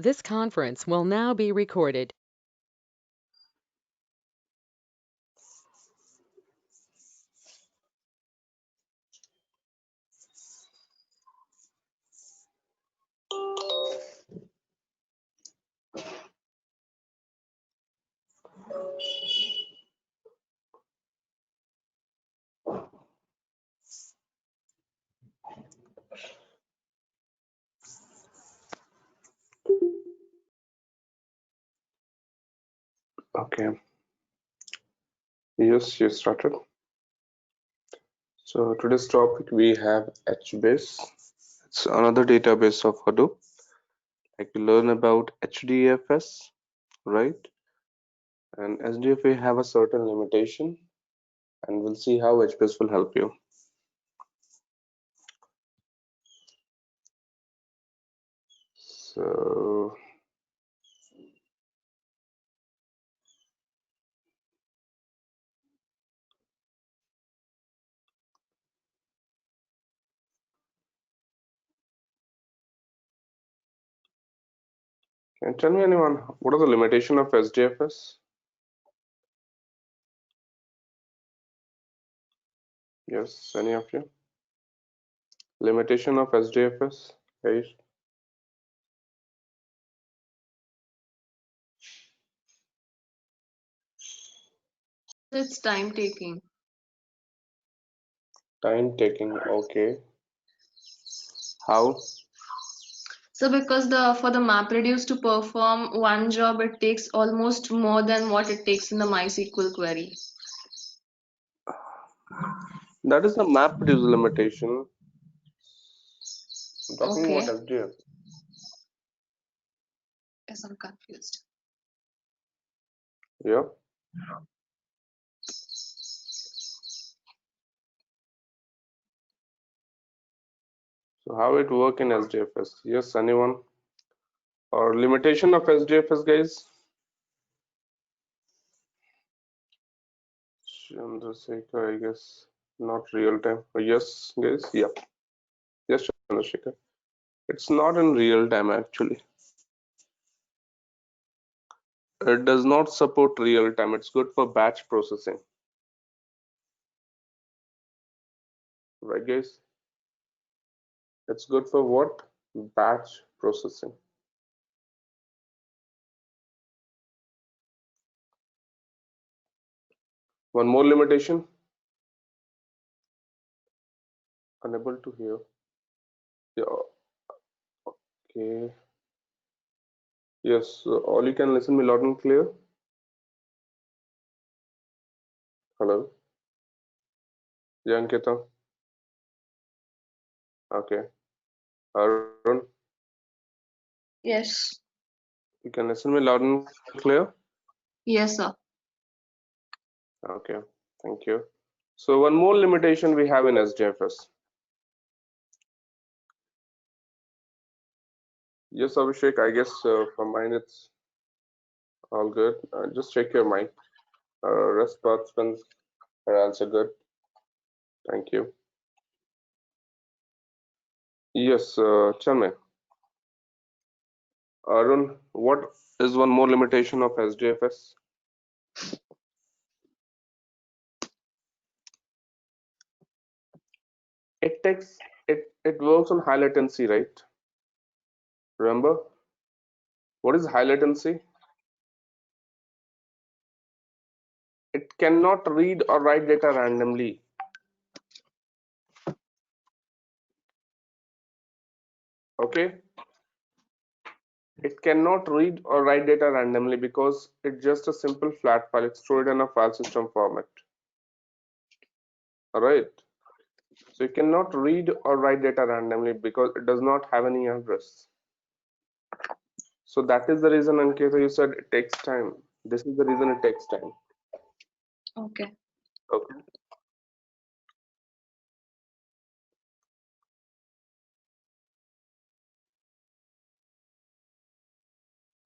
This conference will now be recorded. Okay, yes, you started. So today's topic we have Hbase. It's another database of Hadoop. Like we learn about HDFS, right? And HDFS have a certain limitation, and we'll see how Hbase will help you. So can you tell me anyone what are the limitation of HDFS? Yes, any of you? Limitation of HDFS? Right? It's time taking. Time taking, okay. How? So because for the MapReduce to perform one job, it takes almost more than what it takes in the MySQL query. That is the MapReduce limitation. I'm talking about Okay. HDFS. Yes, I'm confused. Yeah. So how it work in HDFS? Yes, anyone? Or limitation of HDFS, guys? Chandrasekhar, I guess not real time. Yes, guys. Yeah. Yes, Chandrasekhar. It's not in real time actually. It does not support real time. It's good for batch processing. Right, guys? It's good for what? Batch processing. One more limitation. Unable to hear. Yeah. Okay. Yes. All you can listen me loud and clear. Hello. Jankita. Okay. Arun. Yes. You can listen me loud and clear. Yes, sir. Okay. Thank you. So one more limitation we have in SDFS. Yes, Abhishek. I guess from mine it's all good. Just check your mic. Rest participants are also good. Thank you. Yes, Chalmay. Arun, what is one more limitation of SDFS? It takes it works on high latency, right? Remember what is high latency? It cannot read or write data randomly. Okay, it cannot read or write data randomly because it's just a simple flat file. It's stored in a file system format. All right. So you cannot read or write data randomly because it does not have any address. So that is the reason, Ankita, you said it takes time. This is the reason it takes time. Okay. Okay.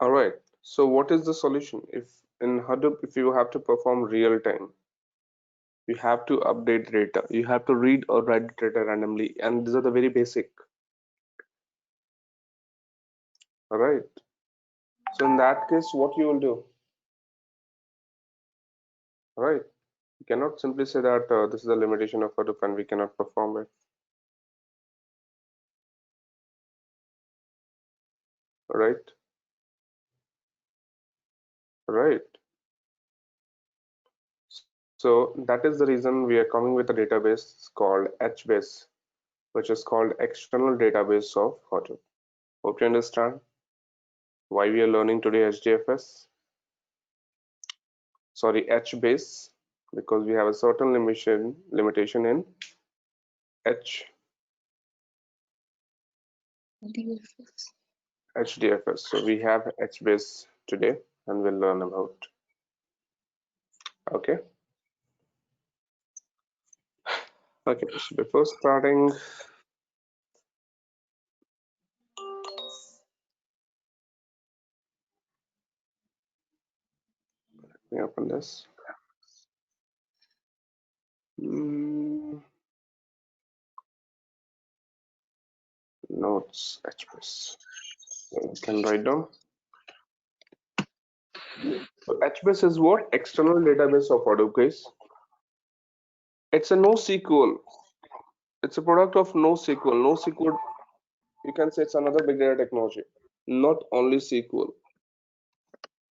All right. So what is the solution? If in Hadoop, if you have to perform real time, you have to update data. You have to read or write data randomly, and these are the very basic. All right. So in that case, what you will do, right? You cannot simply say that this is a limitation of Hadoop and we cannot perform it, right? Right. So that is the reason we are coming with a database called Hbase, which is called external database of Hadoop. Hope you understand why we are learning today HDFS. Sorry, Hbase, because we have a certain limitation in H DFS. HDFS. So we have Hbase today, and we'll learn about. Okay. Okay. So before starting, let me open this. Notes Hbase. So you can write down. So Hbase is what? External database of Hadoop, guys. It's a NoSQL. It's a product of NoSQL. NoSQL, you can say it's another big data technology, not only SQL.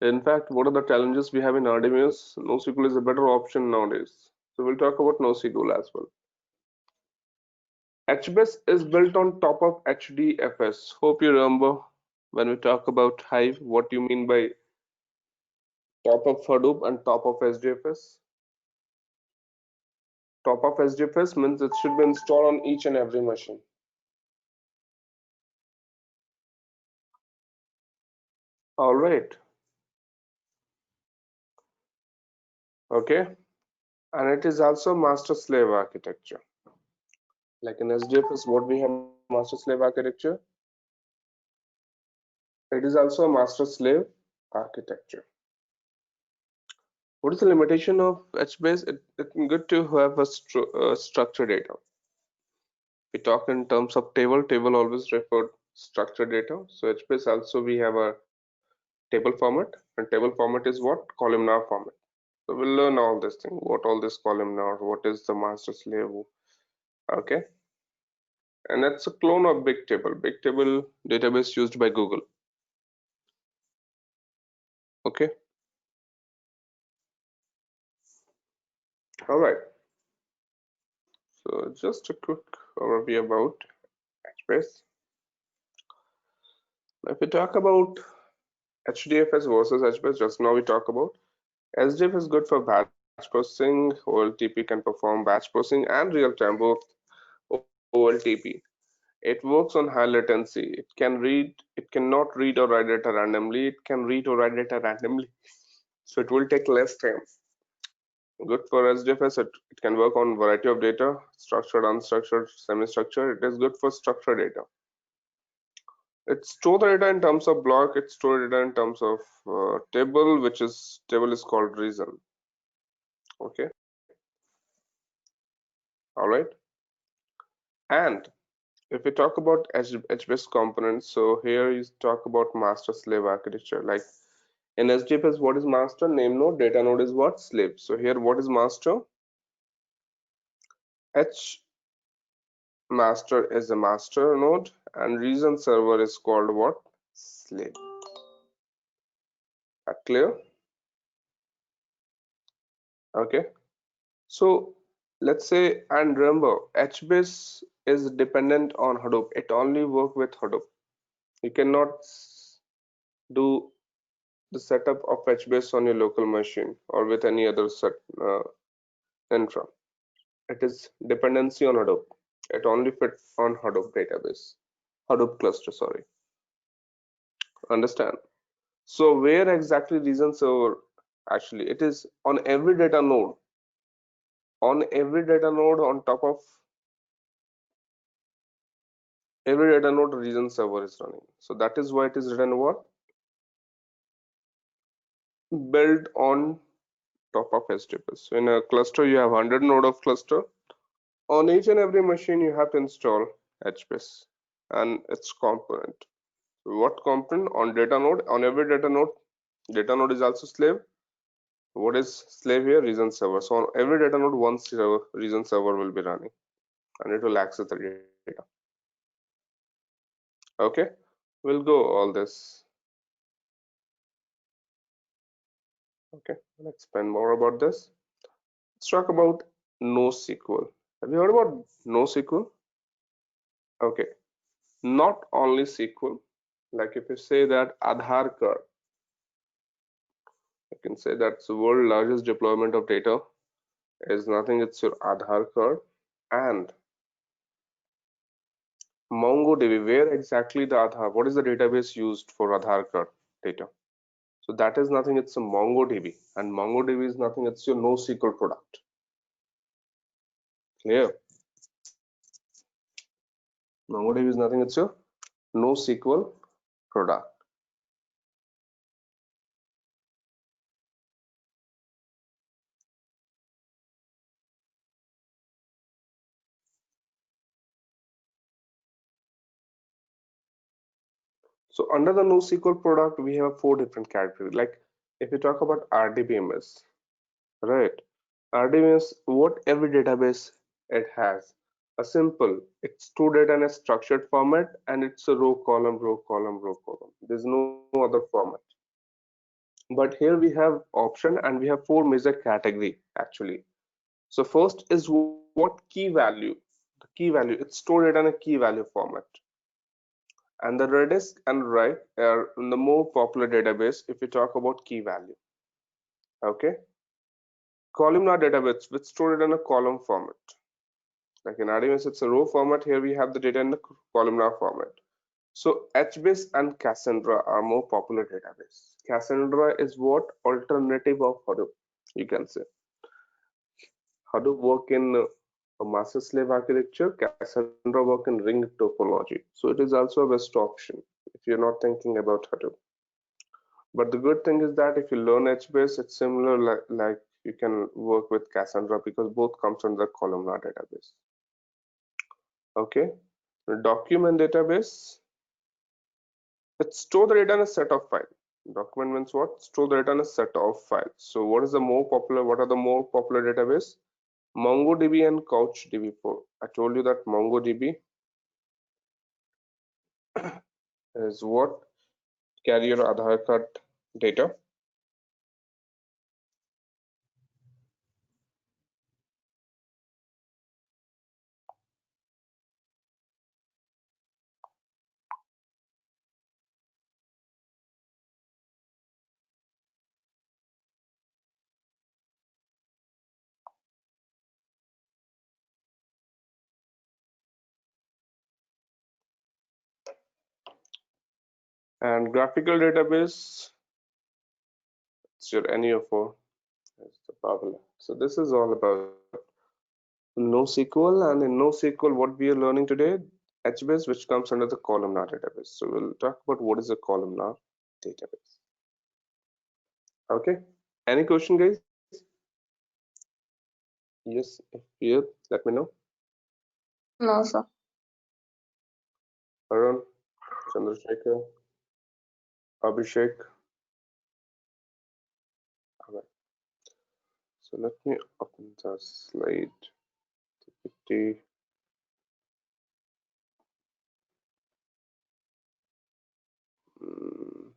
In fact, what are the challenges we have in RDBMS? NoSQL is a better option nowadays. So we'll talk about NoSQL as well. Hbase is built on top of HDFS. Hope you remember when we talk about Hive, what you mean by top of Hadoop and top of HDFS. Top of HDFS means it should be installed on each and every machine. All right. Okay. And it is also master slave architecture. Like in HDFS, what we have master slave architecture. It is also a master slave architecture. What is the limitation of HBase? It's good to have a structured data. We talk in terms of table. Table always refer structured data. So HBase also we have a table format, and table format is what? Columnar format. So we'll learn all this thing. What all this columnar? What is the master slave? Okay. And that's a clone of BigTable. BigTable database used by Google. Okay. All right. So just a quick overview about Hbase. If we talk about HDFS versus Hbase, just now we talk about SDF is good for batch processing. OLTP can perform batch processing and real-time, both OLTP. It works on high latency. It cannot read or write data randomly. It can read or write data randomly. So it will take less time. Good for SDFS. It can work on variety of data, structured, unstructured, semi-structured. It is good for structured data. It store the data in terms of block. It store data in terms of table, which is table is called reason. Okay. All right. And if we talk about HBase components, so here you talk about master slave architecture. Like in HDFS, what is master? Name node, data node is what? Slave. So here, what is master? H master is a master node, and reason server is called what? Slave. That clear? Okay. So let's say, and remember, HBase is dependent on Hadoop. It only works with Hadoop. You cannot do the setup of Hbase on your local machine or with any other infra. It is dependency on Hadoop. It only fits on Hadoop database, Hadoop cluster, sorry. Understand? So where exactly reason server? Actually, it is on every data node. On every data node on top of every data node, reason server is running. So that is why it is written what? Built on top of HDFS. So in a cluster, you have 100 node of cluster. On each and every machine, you have to install Hbase and its component. What component on data node? On every data node is also slave. What is slave here? Region server. So on every data node, one region server will be running, and it will access the data. Okay, we'll go all this. Okay, let's explain more about this. Let's talk about NoSQL. Have you heard about NoSQL? Okay, not only SQL. Like if you say that Aadhaar card, you can say that's the world's largest deployment of data is nothing. It's your Aadhaar card and MongoDB. Where exactly the Aadhaar? What is the database used for Aadhaar card data? So that is nothing. It's a MongoDB, and MongoDB is nothing. It's your NoSQL product. Clear? MongoDB is nothing. It's your NoSQL product. So under the NoSQL product, we have four different categories. Like if you talk about RDBMS, right? RDBMS, what every database it has, a simple, it's stored data in a structured format, and it's a row column, row column, row column. There's no other format. But here we have option, and we have four major category actually. So first is what key value. The key value, it's stored data in a key value format. And the Redis and Write are the more popular database if we talk about key value. Okay. Columnar database which stored in a column format. Like in RDBMS, it's a row format. Here we have the data in the columnar format. So Hbase and Cassandra are more popular database. Cassandra is what? Alternative of Hadoop, you can say. Hadoop work in a master slave architecture. Cassandra work in ring topology. So it is also a best option if you're not thinking about Hadoop. But the good thing is that if you learn Hbase, it's similar like you can work with Cassandra because both comes under the columnar database. Okay, the document database, it store the data in a set of files. Document means what? Store the data in a set of files. So what is the more popular? What are the more popular database? MongoDB and CouchDB4. I told you that MongoDB is what carry your Aadhaar card data. And graphical database, it's your NEO4. That's the popular. So this is all about NoSQL, and in NoSQL, what we are learning today, Hbase, which comes under the columnar database. So we'll talk about what is a columnar database. Okay. Any question, guys? Yes, if you let me know. No, sir. Arun, Chandrasekhar, Abhishek. All right. So let me open the slide. PPT. Mm,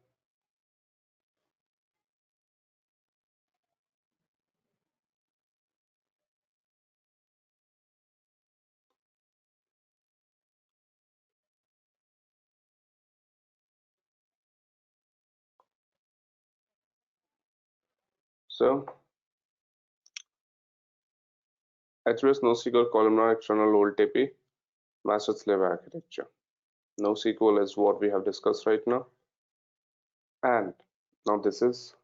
So Hbase NoSQL columnar external OLTP master slave architecture. NoSQL is what we have discussed right now. And now this is,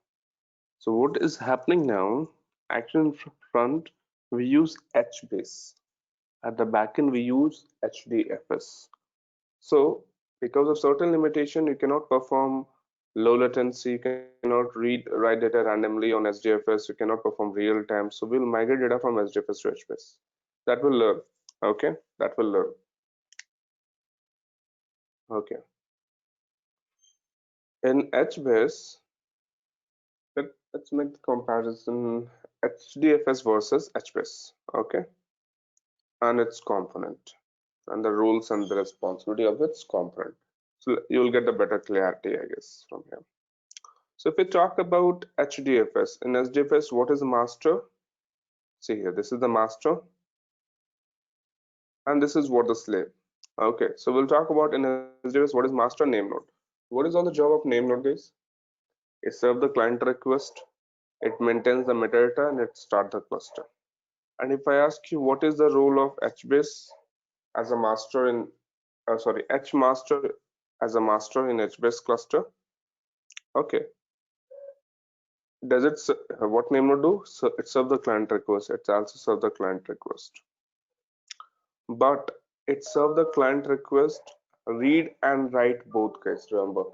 so what is happening now? Actually in front, we use Hbase. At the backend, we use HDFS. So because of certain limitation, you cannot perform low latency, you cannot write data randomly on HDFS, you cannot perform real time. So we'll migrate data from HDFS to Hbase. That will learn. Okay, that will learn. Okay. In Hbase, let's make the comparison HDFS versus Hbase, okay, and its component and the rules and the responsibility of its component. So you'll get a better clarity, I guess, from here. So if we talk about HDFS, in HDFS, what is the master? See here, this is the master, and this is what the slave. Okay, so we'll talk about in HDFS what is master name node. What is all the job of name node, guys? It serves the client request, it maintains the metadata, and it starts the cluster. And if I ask you what is the role of Hbase as a master in, sorry, Hmaster as a master in Hbase cluster, okay, does it what name node do? So it serves the client request. It also serves the client request, but it serves the client request read and write both, guys. Remember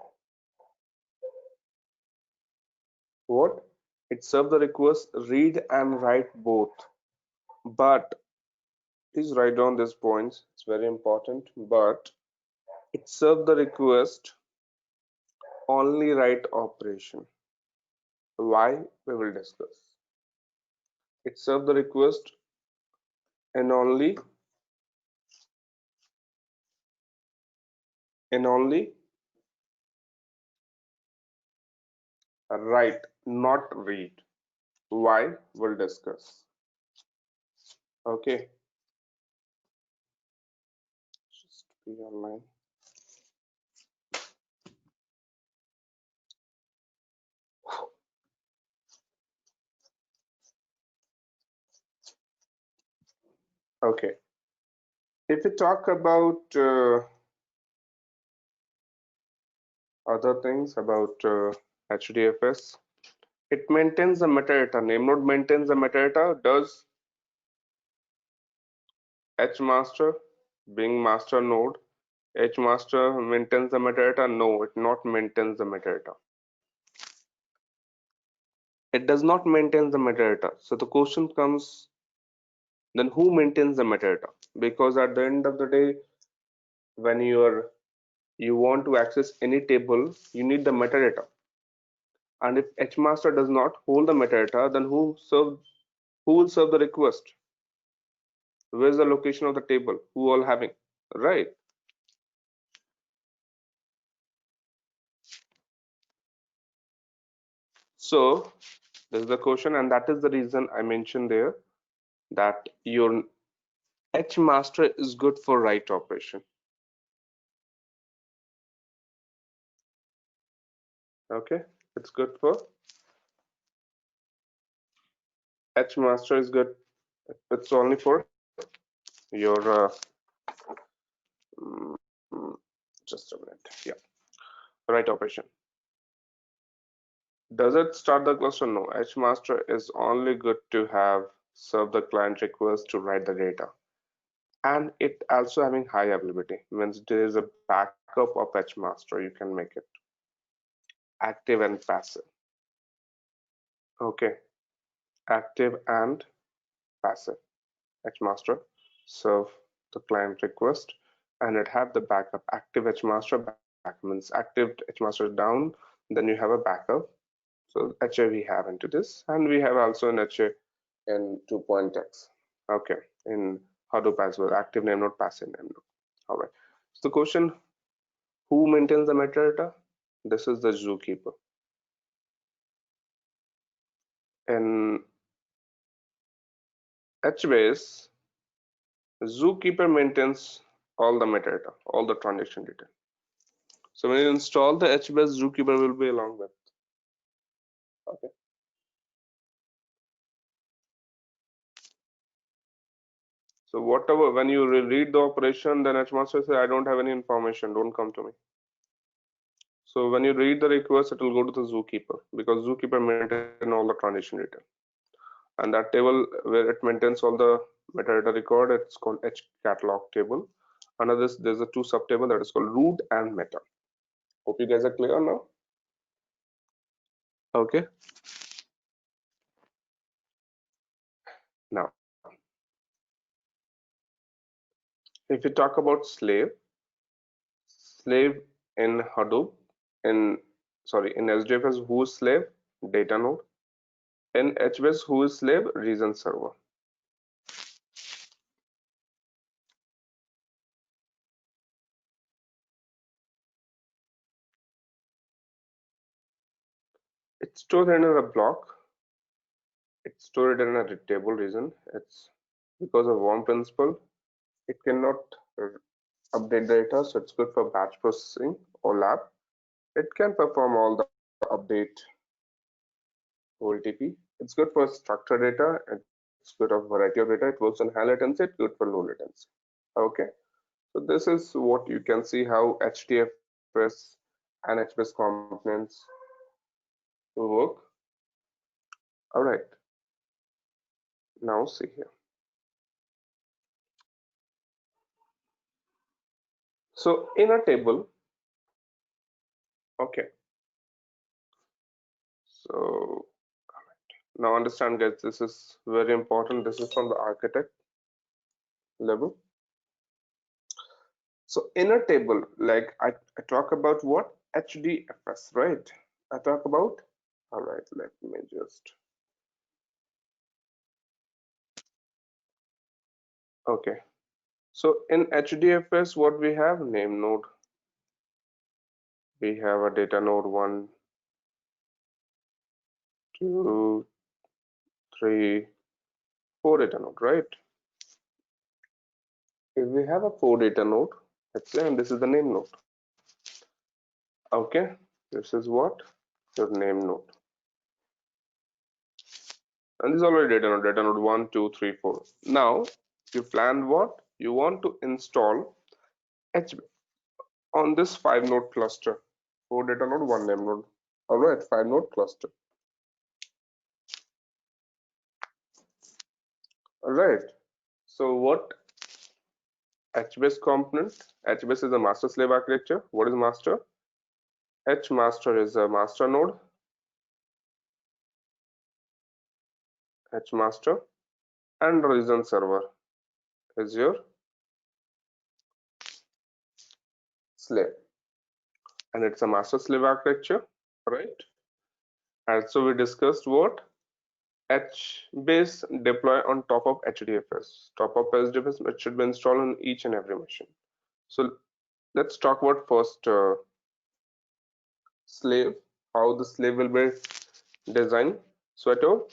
what? It serves the request read and write both, but please write down these points. It's very important. But it serves the request only write operation. Why? We will discuss. It serves the request and only write, not read. Why? We'll discuss. Okay. Just be online. Okay. If we talk about other things about HDFS, it maintains the metadata. Name node maintains the metadata. Does Hmaster, being master node, Hmaster maintains the metadata? No, it not maintains the metadata. It does not maintain the metadata. So the question comes, then who maintains the metadata? Because at the end of the day, when you want to access any table, you need the metadata. And if Hmaster does not hold the metadata, then who will serve the request? Where's the location of the table? Who all having? Right. So this is the question, and that is the reason I mentioned there that your Hmaster is good for write operation. Okay, it's good for Hmaster is good. It's only for your mm, just a minute. Yeah, write operation. Does it start the cluster? No. Hmaster is only good to have serve the client request to write the data. And it also having high availability. Means there is a backup of Hmaster, you can make it active and passive. Okay, active and passive. Hmaster serve the client request and it have the backup. Active Hmaster back means active Hmaster is down, then you have a backup. So HA we have into this, and we have also an HA in 2.x. Okay, in Hadoop as well, active name node, passive name node. All right. So the question, who maintains the metadata? This is the zookeeper. In Hbase, zookeeper maintains all the metadata, all the transaction data. So when you install the Hbase, zookeeper will be along with. Okay. So whatever, when you read the operation, then Hmaster says, I don't have any information, don't come to me. So when you read the request, it will go to the zookeeper because zookeeper maintains all the transaction data. And that table where it maintains all the metadata record, it's called H catalog table. Under this, there's a two subtable that is called root and meta. Hope you guys are clear now. Okay. Now, if you talk about slave in Hadoop, in sorry, in SDFS, who is slave? Data node. In Hbase, who is slave? Region server. It's stored in a block. It's stored in a table region. It's because of warm principle. It cannot update data, so it's good for batch processing or lab. It can perform all the update OLTP. It's good for structured data. It's good of variety of data. It works on high latency. It's good for low latency. Okay. So this is what you can see how HDFS and Hbase components will work. All right. Now see here. So in a table, okay. So now understand, guys, this is very important. This is from the architect level. So in a table, like I talk about what? HDFS, right? I talk about, all right, let me just, okay. So in HDFS, what we have? Name node. We have a data node 1, 2, 3, 4 data node, right? If we have a 4 data node, let's say, and this is the name node. Okay, this is what? Your name node. And this is already data node 1, 2, 3, 4. Now, you plan what? You want to install Hbase on this 5 node cluster. 4 data node, 1 name node. All right, 5 node cluster. All right. So what Hbase component? Hbase is a master slave architecture. What is master? H master is a master node. H master and region server is your slave, and it's a master slave architecture, right? And so we discussed what Hbase deploy on top of HDFS. Top of HDFS, it should be installed on each and every machine. So let's talk about first slave, how the slave will be designed. So at all,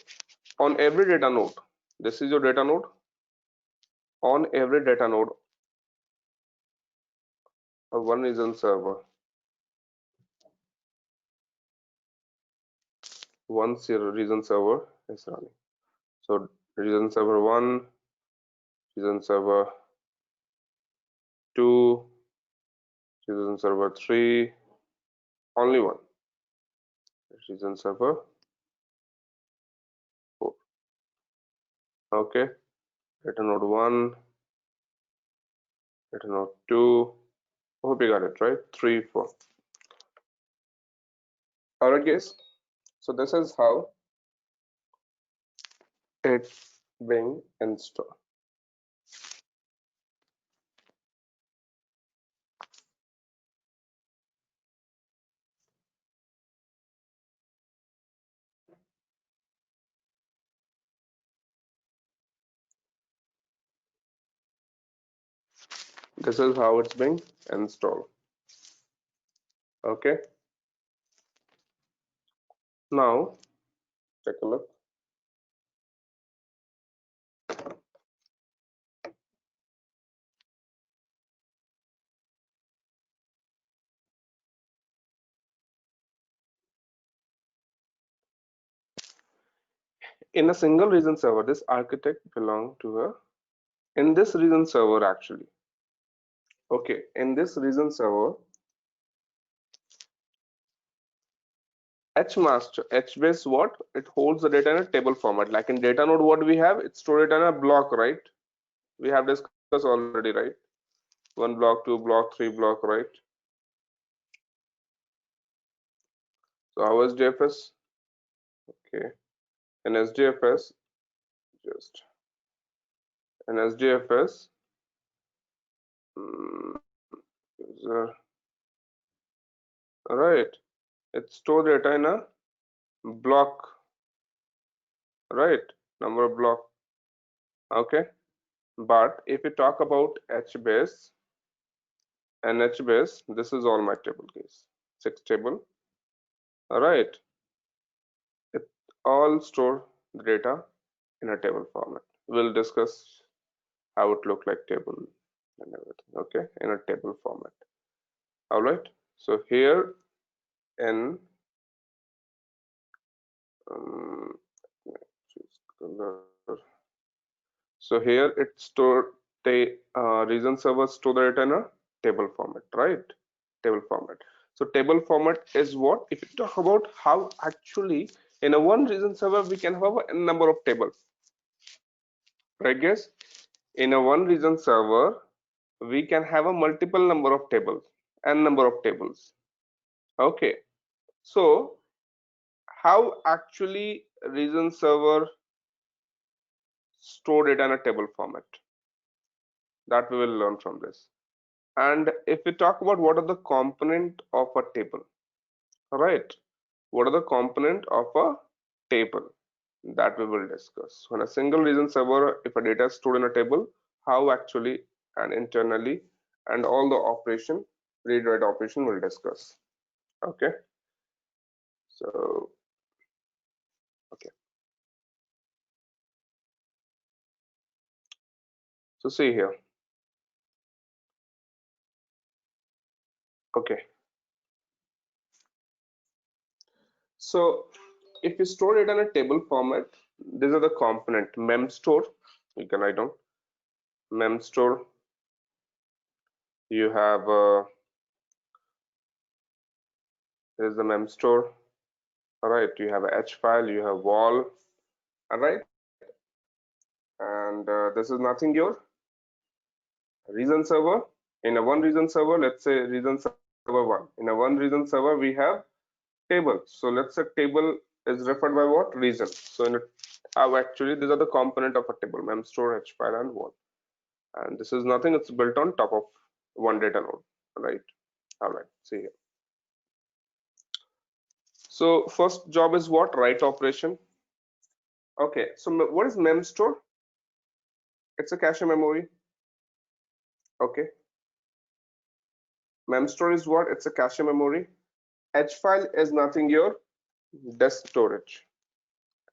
on every data node, this is your data node. On every data node, one region server, one region server is running. So region server 1, region server 2, region server 3, only one. Region server 4. Okay, data node 1, data node 2. Hope you got it right. 3, 4. Alright, guys. So this is how it's being installed. This is how it's being installed. Okay. Now take a look. In a single region server, this architect belong to a in this region server actually. Okay, in this region server, Hmaster, Hbase what? It holds the data in a table format. Like in data node, what we have? It's stored in a block, right? We have discussed already, right? 1 block, 2 block, 3 block, right? So how is JFS? Okay, in SDFS, just in SDFS, user, all right. It stores data in a block, right? Number of block. Okay. But if we talk about Hbase and Hbase, this is all my table case. 6 table. All right. It all store the data in a table format. We'll discuss how it look like table and everything. Okay, in a table format. All right. So here in um, choose color. So here it store the reason server store the data in a table format, right? Table format. So table format is what? If you talk about how actually in a one reason server we can have a number of tables, right guys? In a one reason server we can have a multiple number of tables and number of tables. Okay. So how actually reason server store data in a table format? That we will learn from this. And if we talk about what are the component of a table, right? What are the component of a table? That we will discuss. On a single reason server, if a data is stored in a table, how actually and internally and all the operation, read write operation we'll discuss. Okay. So, okay. So see here. Okay. So if you store it in a table format, these are the component mem store. You can write down mem store. You have there's the mem store. All right. You have a h file. You have wall. All right. And this is nothing your reason server. In a one reason server, let's say reason server one. In a one reason server, we have table. So let's say table is referred by what reason. So in a, how actually these are the component of a table: mem store, h file, and wall. And this is nothing, it's built on top of one data node, right? All right, see here. So first job is what? Write operation. Okay, so what is mem store? It's a cache memory. Okay, mem store is what? It's a cache memory. H file is nothing, your disk storage.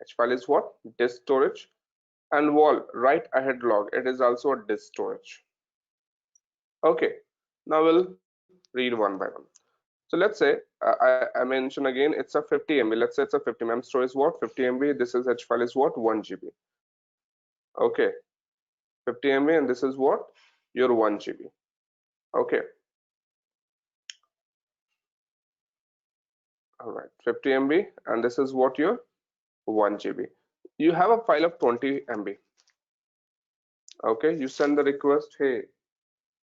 H file is what? Disk storage. And wall, write ahead log, it is also a disk storage. Okay, now we'll read one by one. So let's say I mention again it's a 50 MB. Let's say it's a 50 mem store is what? 50 MB. This is H file is what? 1 GB. Okay, 50 MB and this is what? Your 1 GB. Okay, all right, 50 MB and this is what your 1 GB. You have a file of 20 MB. Okay, you send the request, hey,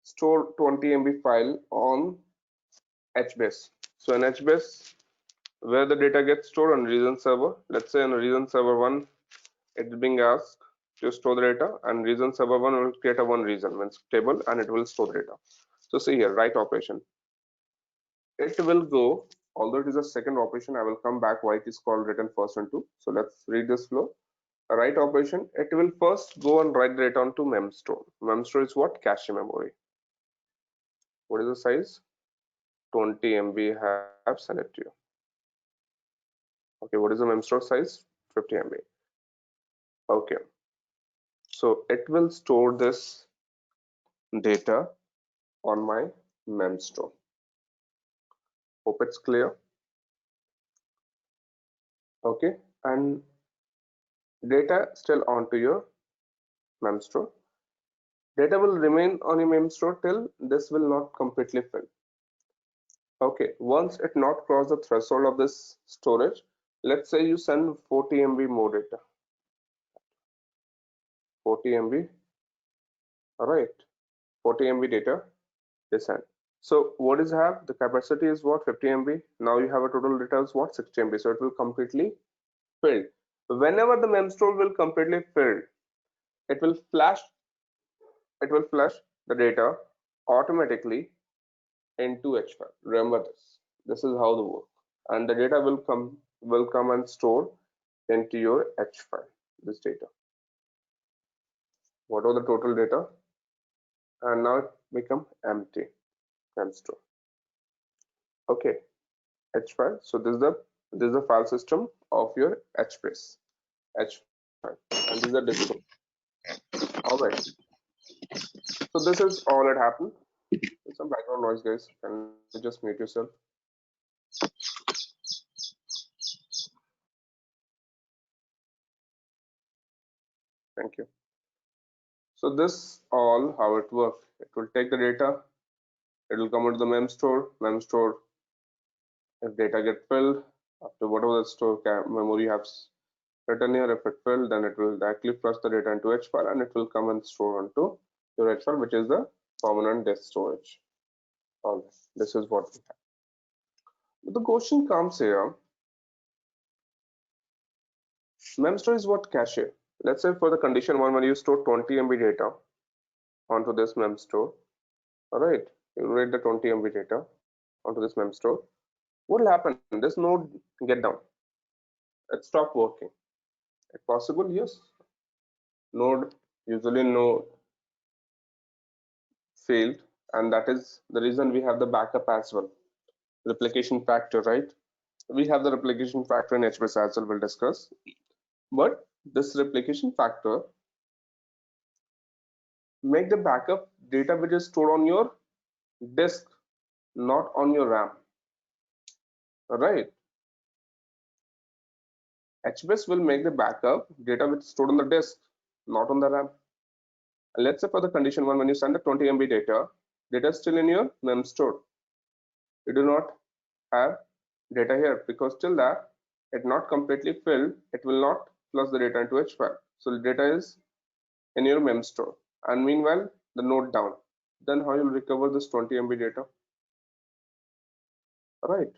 store 20 MB file on Hbase. So in Hbase, where the data gets stored on reason server, let's say on reason server 1, it's being asked to store the data, and reason server 1 will create a one reason means table and it will store the data. So see here, write operation. It will go, although it is a second operation, I will come back why it is called written first and two. So let's read this flow. A write operation, it will first go and write the data onto mem store. Mem store is what? Cache memory. What is the size? 20 MB have sent it to you. Okay, what is the mem store size? 50 MB. Okay, so it will store this data on my mem store. Hope it's clear. Okay, and data still onto your mem store. Data will remain on your mem store till this will not completely fill. Okay, once it not cross the threshold of this storage, let's say you send 40 MB more data. 40 MB, all right, 40 MB data they send. So what is have? The capacity is what? 50 MB. Now you have a total data is what? 60 MB. So it will completely filled. Whenever the mem store will completely filled, it will flash the data automatically into H file. Remember this. This is how the work. and the data will come and store into your H file. This data, what are the total data, and now it become empty and store. Okay, H file. So this is the file system of your Hbase H file, and this is the disk. All right. So this is all that happened. There's some background noise, guys. Can you just mute yourself? Thank you. So this all how it works. It will take the data. It will come into the mem store. Mem store. If data get filled after whatever the store memory you have written here, if it filled, then it will directly flush the data into H file, and it will come and store onto your H file, which is the permanent disk storage. All right. This is what we have. But the question comes here. Mem store is what cache. Let's say for the condition one, when you store 20 MB data onto this mem store, all right, you write the 20 MB data onto this mem store. What will happen? This node get down. It stop working. It possible? Yes. Node usually node failed, and that is the reason we have the backup as well. Replication factor, right? We have the replication factor in Hbase as well. We'll discuss. But this replication factor make the backup data which is stored on your disk, not on your RAM. All right. Hbase will make the backup data which is stored on the disk, not on the RAM. And let's say for the condition one, when you send the 20 MB data is still in your mem store. You do not have data here because till that it not completely filled, it will not flush the data into H file. So the data is in your mem store, and meanwhile the node down. Then how you'll recover this 20 MB data? All right,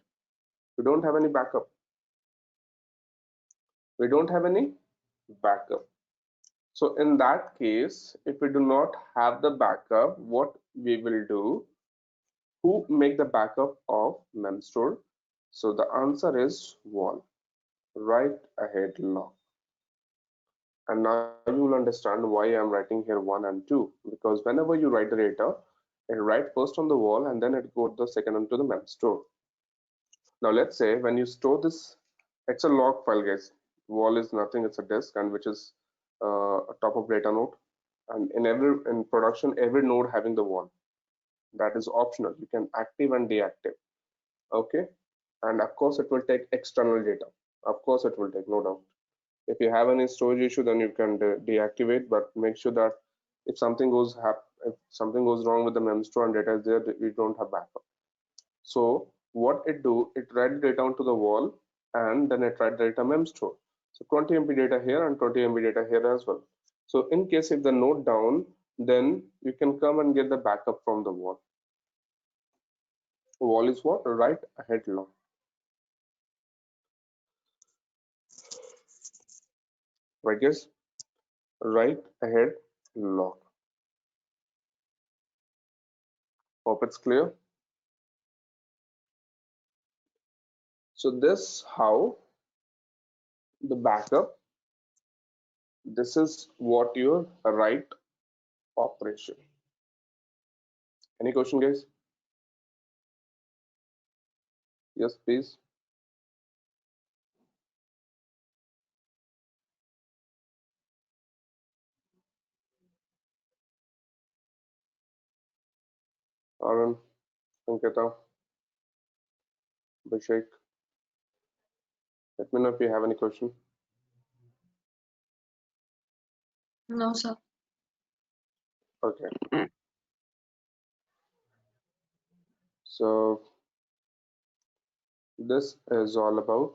we don't have any backup. We don't have any backup. So in that case, if we do not have the backup, what we will do? Who make the backup of mem store? So the answer is one. Write ahead log. And now you will understand why I'm writing here 1 and 2, because whenever you write the data, it write first on the wall and then it go the second onto the mem store. Now let's say when you store this, it's a log file, guys. Wall is nothing, it's a disk, and which is a top of data node. And in production, every node having the wall. That is optional. You can active and deactive. Okay, and of course it will take external data. Of course it will take, no doubt. If you have any storage issue, then you can deactivate, but make sure that if something goes wrong with the mem store and data is there, we don't have backup. So what it do, it write data onto the wall and then it write data mem store. So 20 MB data here and 20 MB data here as well. So in case if the node down, then you can come and get the backup from the wall. Wall is what? Write ahead log. Right, guys? Write ahead log. Hope it's clear. So this how the backup, this is what your write operation. Any question, guys? Yes, please. Arun, Sanketa, Abhishek. Let me know if you have any question. No, sir. Okay. So this is all about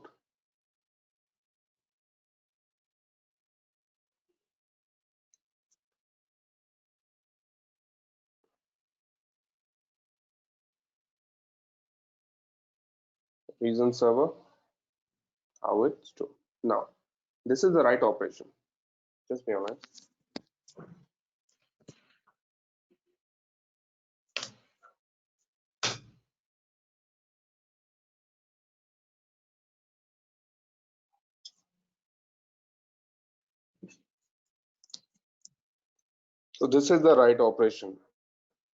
reason server, how it's stored. Now, this is the write operation. Just be honest. So this is the write operation.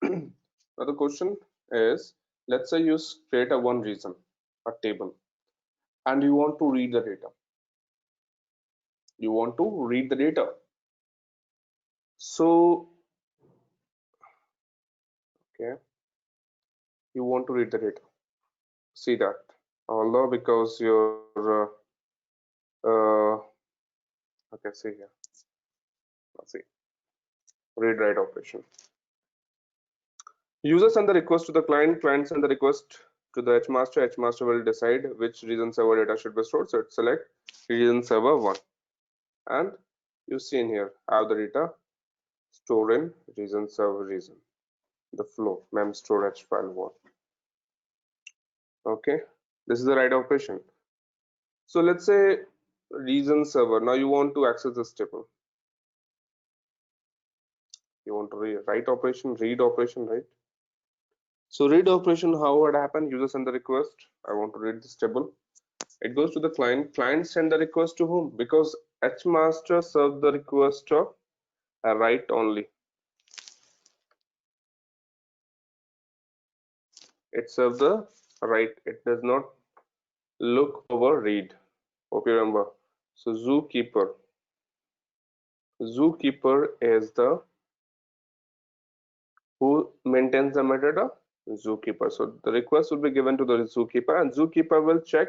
Now the question is, let's say you create a one reason, a table, and you want to read the data. You want to read the data. So, okay, you want to read the data. See that. Although because your uh, okay, see here. Let's see. Read write operation. User send the request to the client, client send the request to the HMaster. HMaster will decide which region server data should be stored. So it select region server 1. And you see in here, have the data stored in region server region. The flow, mem storage file 1. Okay, this is the write operation. So let's say region server. Now you want to access this table. You want to write operation, read operation, right? So read operation, how would happen? User send the request. I want to read this table. It goes to the client. Client send the request to whom? Because HMaster serves the request of a write only. It serves the write. It does not look over read. Hope you remember. So zookeeper. Zookeeper is the who maintains the metadata? Zookeeper. So the request will be given to the zookeeper, and zookeeper will check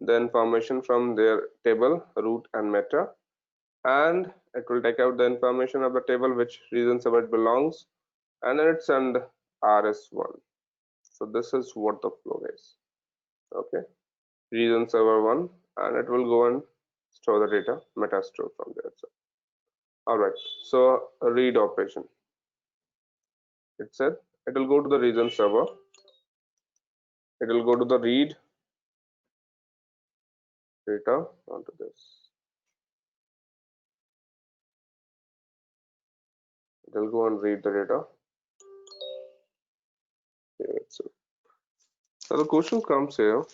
the information from their table, root and meta, and it will take out the information of the table which region server it belongs, and then it send rs1. So this is what the flow is. Okay, region server 1, and it will go and store the data, meta store from there. So all right, so a read operation. It said it will go to the region server, it will go to the read data onto this. It will go and read the data. Okay, so the question comes here,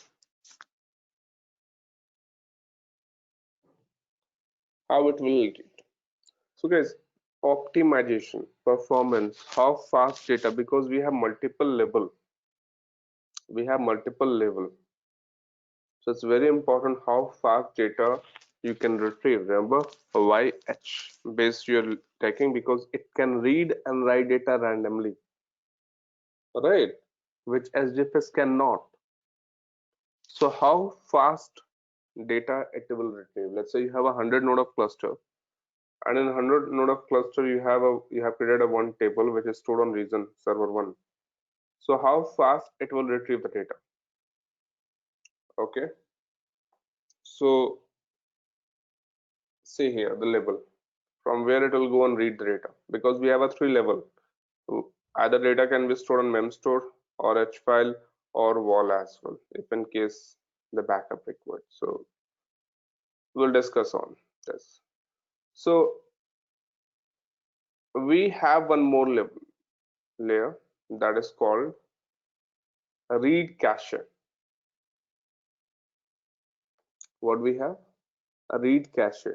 how it will read. So guys, optimization, performance, how fast data, because we have multiple level. We have multiple level. So it's very important how fast data you can retrieve. Remember why Hbase you're taking, because it can read and write data randomly, right? Which HDFS cannot. So how fast data it will retrieve? Let's say you have 100 node of cluster, and in 100 node of cluster you have created a one table which is stored on region server 1. So how fast it will retrieve the data? Okay, so see here the level from where it will go and read the data, because we have a 3 level. Either data can be stored on memstore or H file or wall as well, if in case the backup required. So we'll discuss on this. So we have one more layer that is called a read cache. What we have? A read cache.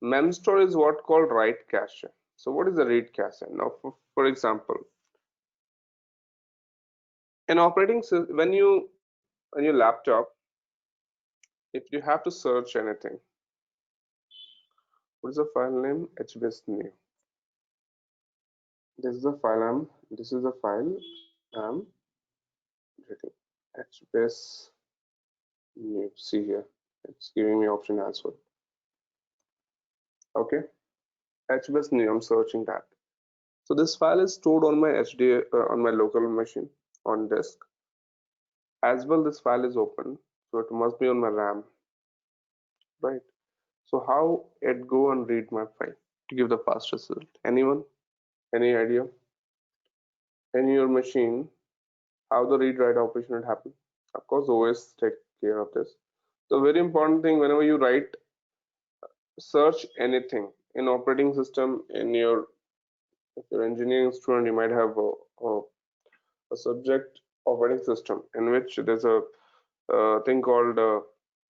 Memstore is what called write cache. So what is the read cache? Now, for example, in operating system, when you on your laptop, if you have to search anything, what is the file name? Hbase new. This is the file I'm writing. Hbase new. See here, it's giving me option as well. Okay, Hbase new. I'm searching that. So this file is stored on my on my local machine on disk. As well, this file is open, so it must be on my RAM, right? So how it go and read my file to give the fast result? Anyone? Any idea? In your machine, how the read write operation would happen? Of course, OS take care of this. So very important thing, whenever you write, search anything in operating system, in your, if you're engineering student, you might have a subject operating system in which there's a thing called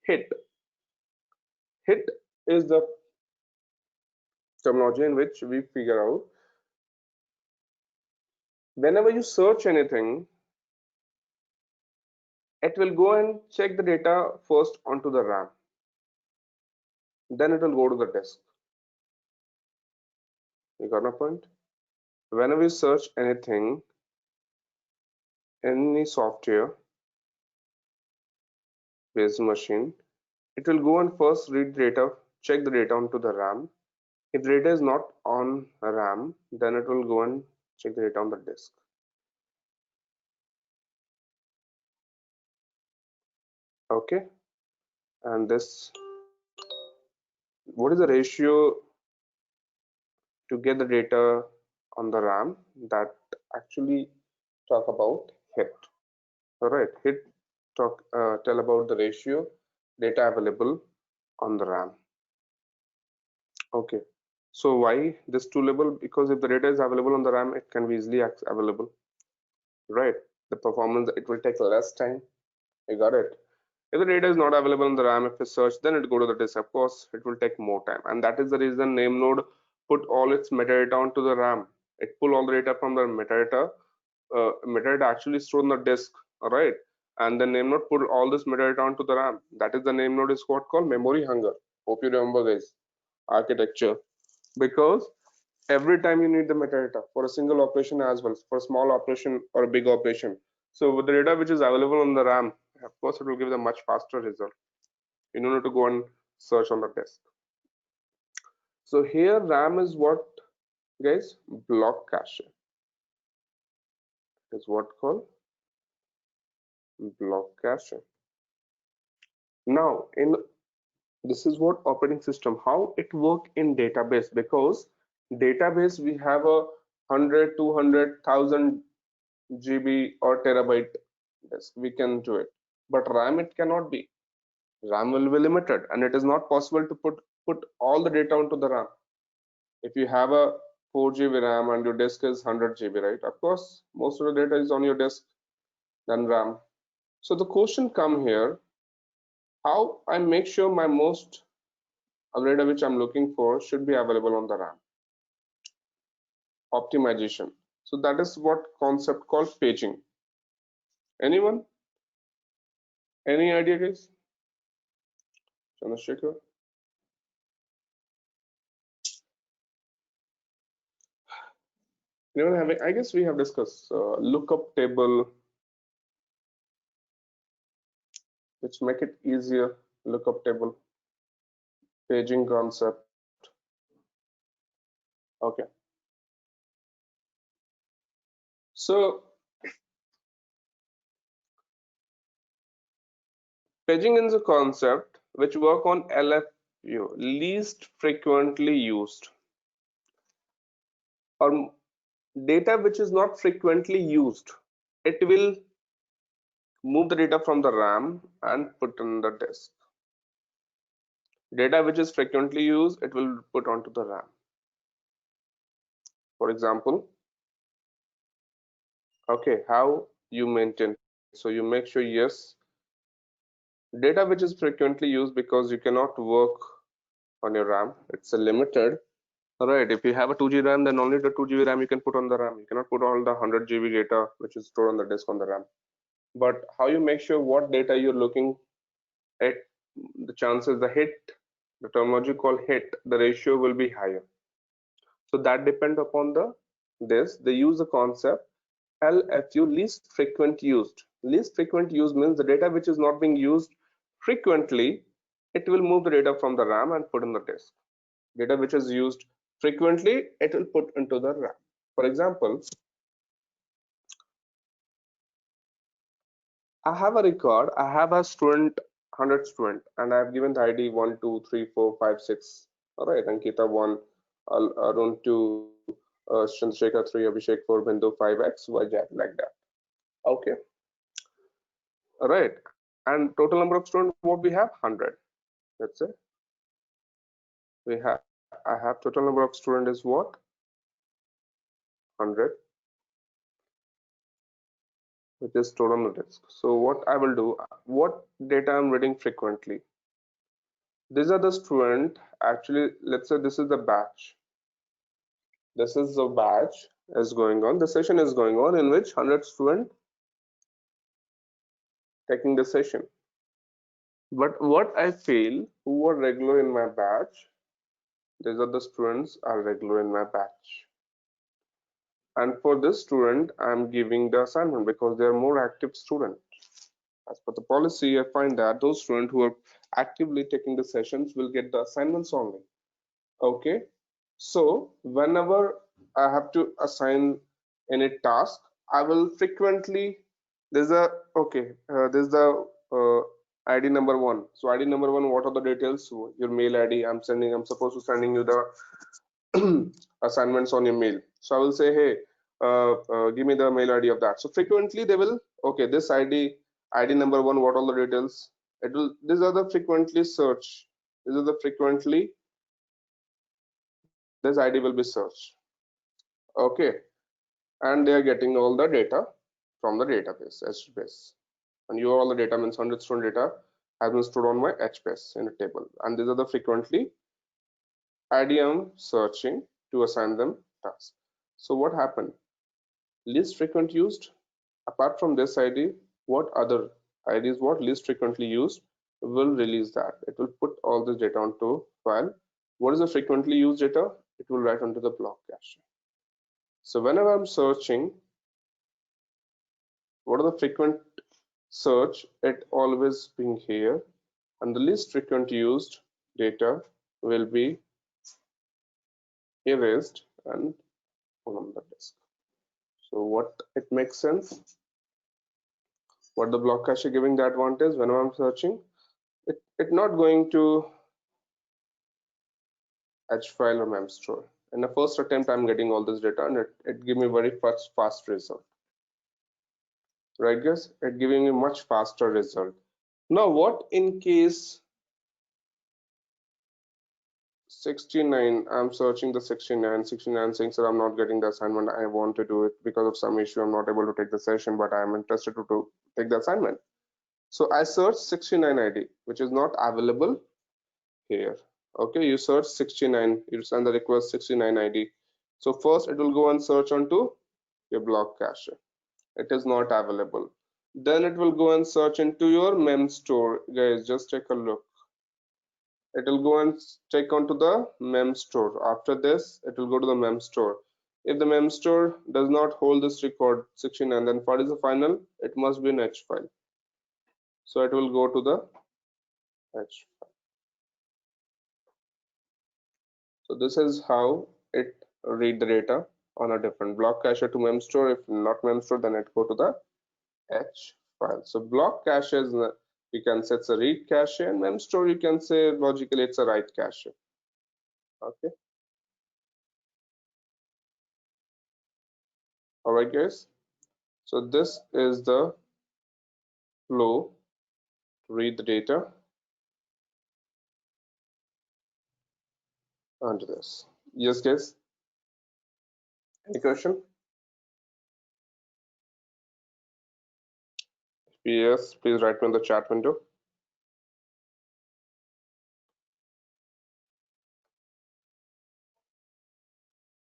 hit. Hit is the terminology in which we figure out whenever you search anything, it will go and check the data first onto the RAM. Then it will go to the disk. You got my point? Whenever you search anything, any software based machine, it will go and first read data, check the data onto the RAM. If the data is not on RAM, then it will go and check the data on the disk. Okay, and this, what is the ratio to get the data on the RAM? That actually talk about hit. All right, hit tell about the ratio data available on the RAM. Okay, so why this two level? Because if the data is available on the RAM, it can be easily available, right? The performance, it will take less time. You got it. If the data is not available in the RAM, if it's search, then it go to the disk. Of course, it will take more time, and that is the reason name node put all its metadata onto the RAM. It pull all the data from the metadata. Metadata actually stored on the disk, all right, and the name node put all this metadata onto the RAM. That is the name node is what called memory hunger. Hope you remember, guys. Architecture, because every time you need the metadata for a single operation as well, for a small operation or a big operation. So with the data which is available on the RAM, of course, it will give a much faster result. You don't need to go and search on the disk. So here RAM is what, guys? Block cache is what called block cache. Now in this is what operating system, how it work in database, because database we have a 100, 200,000 GB or terabyte disk, we can do it, but RAM it cannot be. RAM will be limited, and it is not possible to put all the data onto the RAM. If you have a 4 GB RAM and your disk is 100 GB, right? Of course, most of the data is on your disk than RAM. So the question come here, how I make sure my most data which I'm looking for should be available on the RAM. Optimization. So that is what concept called paging. Anyone? Any idea, guys? Chandrasekhar? Anyone having? I guess we have discussed lookup table, which make it easier. Lookup table, paging concept. Okay. So paging is a concept which work on LFU, least frequently used, or data which is not frequently used. It will move the data from the RAM and put on the disk. Data which is frequently used, it will put onto the RAM. For example, okay, how you maintain. So you make sure, yes, data which is frequently used, because you cannot work on your RAM. It's a limited. Right, if you have a 2 GB RAM, then only the 2 GB RAM you can put on the RAM. You cannot put all the 100 GB data which is stored on the disk on the RAM. But how you make sure what data you're looking at, the chances, the hit, the terminology called hit, the ratio will be higher. So that depend upon they use the concept LFU, least frequent used. Least frequent use means the data which is not being used frequently, it will move the data from the RAM and put in the disk. Data which is used frequently, it will put into the RAM. For example, I have a record, I have a student, 100 student, and I have given the ID 1, 2, 3, 4, 5, 6. All right, Ankita 1, Arun 2, Chandrasekhar 3, Abhishek 4, Bindu 5, X, Y, Z, like that. Okay, all right. And total number of students, what we have? 100. Let's say we have, I have total number of student is what? 100, which is stored on the disk. So what I will do, what data I'm reading frequently? These are the student, actually, let's say this is the batch. This is a batch is going on. The session is going on in which 100 students taking the session. But what I feel, who are regular in my batch, these are the students are regular in my batch. And for this student, I'm giving the assignment because they are more active student. As per the policy, I find that those students who are actively taking the sessions will get the assignments only. Okay. So whenever I have to assign any task, I will frequently, there's a, okay, there's the ID number one. So ID number one, what are the details? So your mail ID, I'm supposed to sending you the assignments on your mail. So I will say, hey, give me the mail ID of that. So frequently they will, okay, this ID number one, what are the details? It will, these are the frequently search. These are the frequently, this ID will be searched. Okay, and they are getting all the data from the database, Hbase. And your all the data means 100 student data has been stored on my Hbase in a table. And these are the frequently ID I'm searching to assign them tasks. So what happened? Least frequent used. Apart from this ID, what other IDs, what least frequently used will release that. It will put all this data onto file. What is the frequently used data? It will write onto the block cache. So whenever I'm searching, what are the frequent search, it always being here, and the least frequent used data will be erased and put on the disk. So what it makes sense, what the block cache giving the advantage whenever I'm searching, it not going to H file or mem store. In the first attempt, I'm getting all this data and it give me very fast result. Right guys, it giving me much faster result. Now what in case 69, I'm searching the 69 saying, sir, I'm not getting the assignment. I want to do it because of some issue. I'm not able to take the session, but I'm interested to take the assignment. So I search 69 ID, which is not available here. Okay, you search 69, you send the request 69 ID. So first it will go and search onto your block cache. It is not available. Then it will go and search into your mem store. Guys, just take a look. It will go and check onto the mem store. After this, it will go to the mem store. If the mem store does not hold this record 69, then what is the final? It must be an H file. So it will go to the H file. So this is how it read the data on a different block cache to mem store. If not mem store, then it go to the H file. So block cache is, you can say it's a read cache, and mem store you can say logically it's a write cache. Okay. All right, guys. So this is the flow to read the data onto this. Yes, guys. Any question? Yes, please write me in the chat window.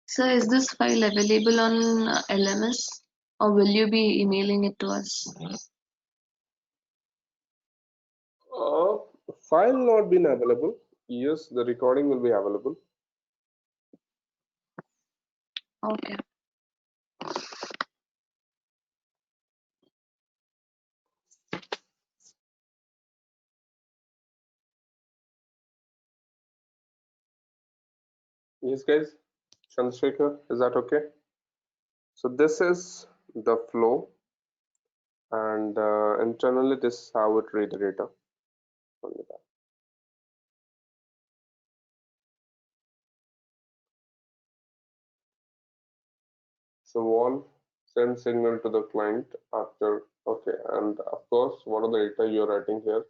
So is this file available on LMS or will you be emailing it to us? Uh, File not been available. Yes, the recording will be available. Okay. Yes, guys. Chandrasekhar, is that okay? So this is the flow, and internally this is how it read the data. Only that. So one send signal to the client after, okay, and of course, what are the data you're writing here?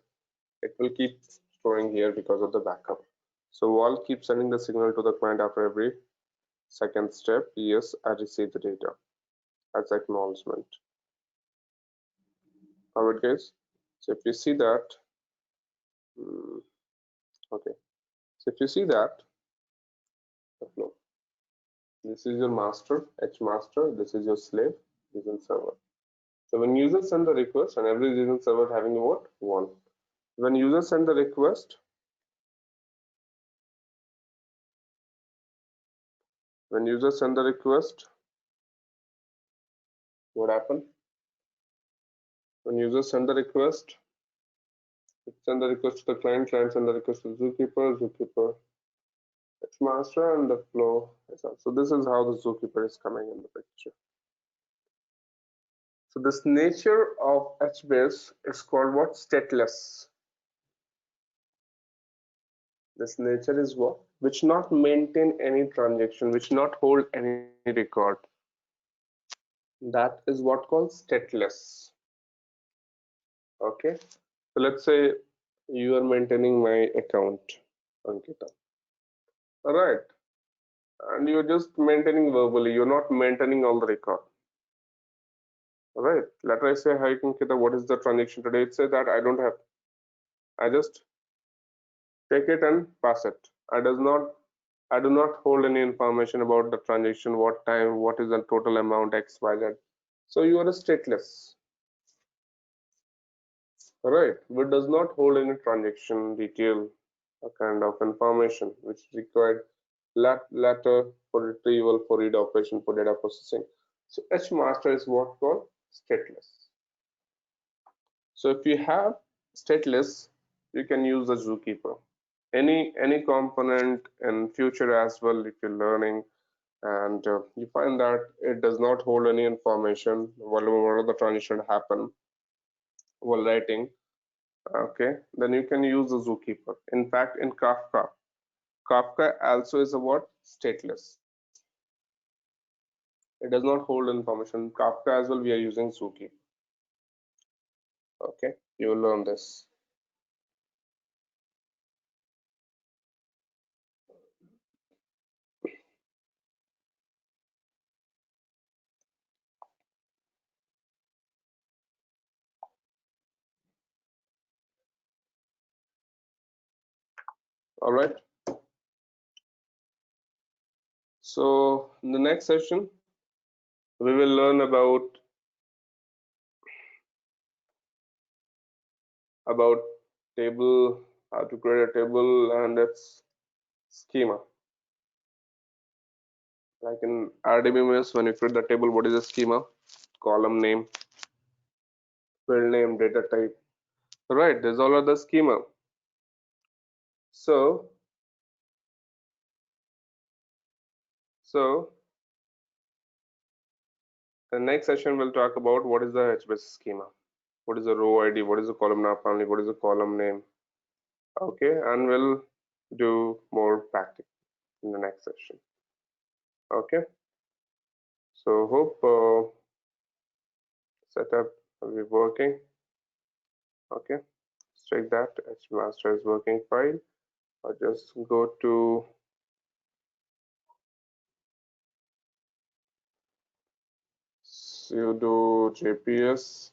It will keep storing here because of the backup. So wall keeps sending the signal to the client after every second step. Yes, I receive the data as acknowledgement. Alright, guys. So if you see that, okay. So if you see that, the flow. This is your master, H master. This is your slave, JSON server. So when user send the request, and every JSON server having a what? One. When user send the request, what happened? When user send the request, it send the request to the client send the request to zookeeper, H master, and the flow is on. So this is how the zookeeper is coming in the picture. So this nature of Hbase is called what? Stateless. This nature is what? Which not maintain any transaction, which not hold any record. That is what called stateless. Okay. So let's say you are maintaining my account, Ankita. All right. And you're just maintaining verbally. You're not maintaining all the record. All right. Let us say, hi Ankita, what is the transaction today? It says that I don't have. I just take it and pass it. I do not hold any information about the transaction, what time, what is the total amount, X, Y, Z. So you are a stateless, right? Which does not hold any transaction detail, a kind of information which is required later for retrieval, for read operation, for data processing. So H master is what called stateless. So if you have stateless, you can use the zookeeper. Any component in future as well if you're learning and you find that it does not hold any information whatever the transition happen while writing, okay, then you can use the zookeeper. In fact, in Kafka also is a what? Stateless. It does not hold information. Kafka as well we are using zookeeper. Okay, you will learn this. All right. So in the next session we will learn about table, how to create a table and its schema. Like in RDBMS, when you create the table, what is the schema? Column name, field name, data type. Right, there's all of the schema. So, so the next session we'll talk about what is the HBase schema. What is the row ID? What is the columnar family? What is the column name? Okay, and we'll do more practice in the next session. Okay, so hope setup will be working. Okay, let's check that HMaster is working fine. I'll just go to sudo jps.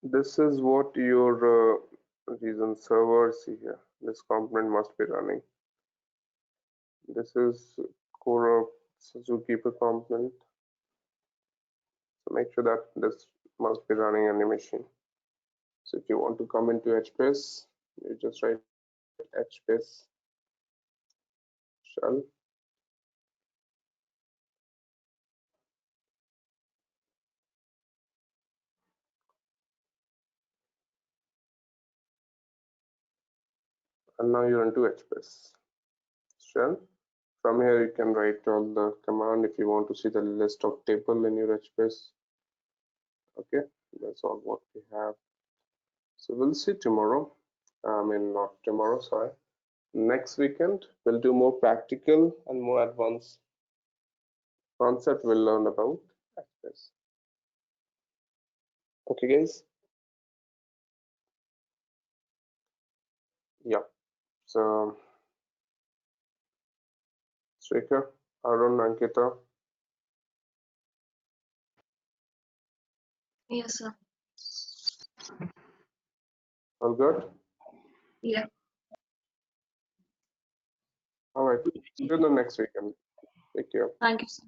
This is what your reason server, see here, this component must be running. This is core zookeeper component, so make sure that this must be running on your machine. So if you want to come into Hbase, you just write Hbase shell. And now you're into Hbase shell. From here you can write all the command if you want to see the list of table in your Hbase. Okay, that's all what we have. So we'll see tomorrow. I mean, not tomorrow, sorry. Next weekend, we'll do more practical and more advanced concept we'll learn about Hbase. Okay, guys? Yeah. So, Srikar, Arun, Ankita, Yes, sir. all good? Yeah. All right. See you in the next weekend. Take care. Thank you, sir.